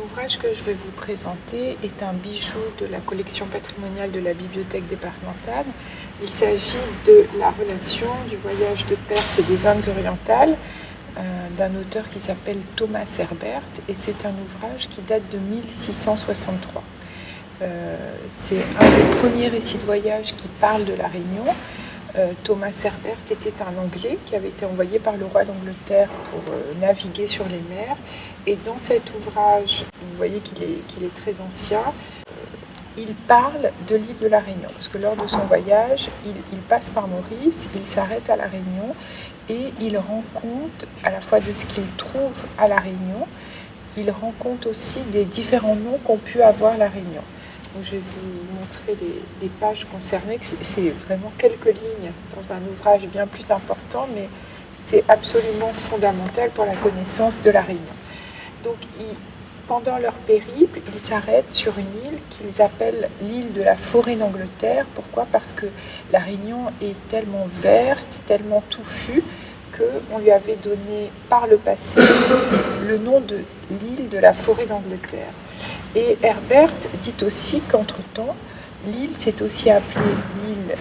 L'ouvrage que je vais vous présenter est un bijou de la collection patrimoniale de la Bibliothèque départementale. Il s'agit de la relation du voyage de Perse et des Indes orientales d'un auteur qui s'appelle Thomas Herbert, et c'est un ouvrage qui date de 1663. C'est un des premiers récits de voyage qui parle de la Réunion. Thomas Herbert était un Anglais qui avait été envoyé par le roi d'Angleterre pour naviguer sur les mers. Et dans cet ouvrage, vous voyez qu'il est très ancien, il parle de l'île de la Réunion. Parce que lors de son voyage, il passe par Maurice, il s'arrête à la Réunion et il rend compte à la fois de ce qu'il trouve à la Réunion, il rend compte aussi des différents noms qu'ont pu avoir la Réunion. Donc je vais vous montrer les pages concernées. C'est vraiment quelques lignes dans un ouvrage bien plus important, mais c'est absolument fondamental pour la connaissance de la Réunion. Donc pendant leur périple, ils s'arrêtent sur une île qu'ils appellent l'île de la forêt d'Angleterre. Pourquoi ? Parce que la Réunion est tellement verte, tellement touffue, qu'on lui avait donné par le passé le nom de l'île de la forêt d'Angleterre. Et Herbert dit aussi qu'entre-temps, l'île s'est aussi appelée l'île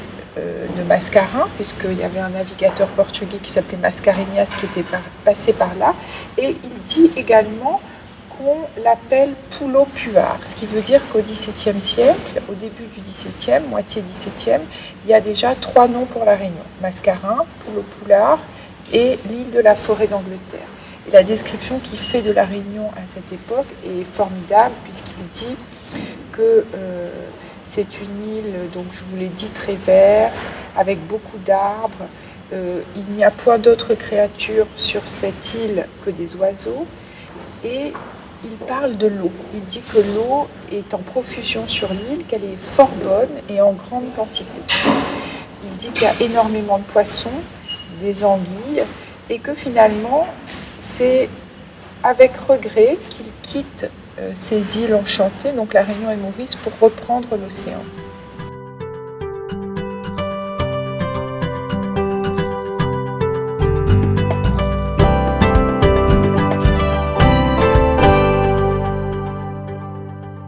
de Mascarin, puisqu'il y avait un navigateur portugais qui s'appelait Mascarenhas qui était passé par là. Et il dit également qu'on l'appelle Pulo Puar, ce qui veut dire qu'au XVIIe siècle, au début du XVIIe, moitié XVIIe, il y a déjà 3 noms pour la Réunion. Mascarin, Pulo Pular et l'île de la forêt d'Angleterre. Et la description qu'il fait de la Réunion à cette époque est formidable, puisqu'il dit que c'est une île, donc je vous l'ai dit, très verte, avec beaucoup d'arbres. Il n'y a point d'autres créatures sur cette île que des oiseaux. Et il parle de l'eau. Il dit que l'eau est en profusion sur l'île, qu'elle est fort bonne et en grande quantité. Il dit qu'il y a énormément de poissons, des anguilles, et que finalement, c'est avec regret qu'il quitte ces îles enchantées, donc la Réunion et Maurice, pour reprendre l'océan.